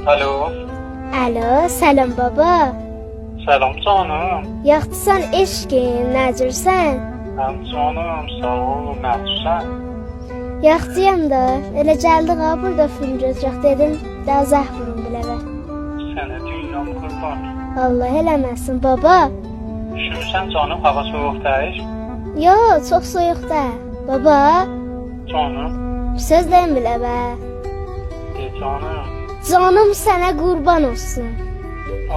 Alo. Alo, selam baba. Selam canım. Yaxşısan eşkim, necirsən? Hem canım sağ ol. Nasılsın? Yaxşıyam da, elə gəldik ha burada film gözləyək dedim, daha zəhvim biləvə. Sənə dünyam qurban. Allah eləməsin baba. Üşümüsən canım, hava soğuk değil. Yo, çox soyuq da. Baba, Canım. söz deyim biləvə. Canım. Canım sənə qurban olsun.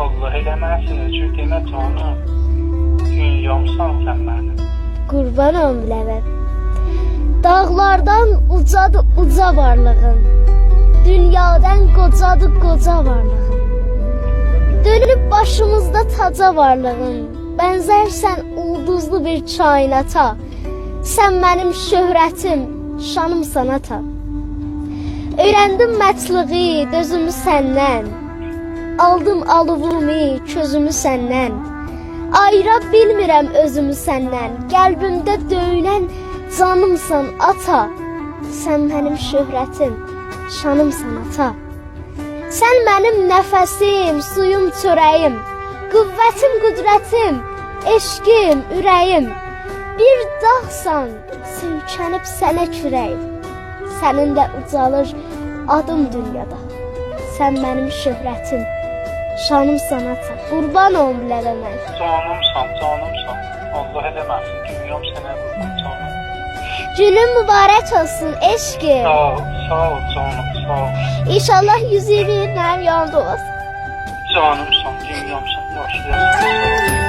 Allah eləməsin. Çünki demə canım. Dünyamsan sen benim. Qurban olum biləvə. Dağlardan ucadı uca varlığın. Dünyadan qocadı qoca varlığın. Dönüb başımızda taca varlığın. Bənzərsən ulduzlu bir kainata. Sən mənim şöhrətim, şanımsan ata. Öyrəndim mətluğu, dözümü səndən. Aldım alıvumu, közümü səndən. Ayıra bilmirəm özümü səndən. Qəlbimdə döyünən canımsan ata. Sən mənim şöhrətim, şanımsan ata. Sən mənim nəfəsim, suyum, çörəyim, qüvvətim, qüdrətim, eşqim, ürəyim. Bir dağsan, söykənib sənə kürəyim. Səninlə ucalır adım dünyada. Sən mənim şöhrətim, şanımsan ata. Qurban olum biləvə mən. Canımsan, canımsan. Allah eləməsin. Dünyam sənə qurban canım. Günün mübarək olsun eşqim. Sağ ol canım, sağ ol. İnşallah 120 il mənim yanımda olasın. Canımsan, dünyamsan. Yaşayasın.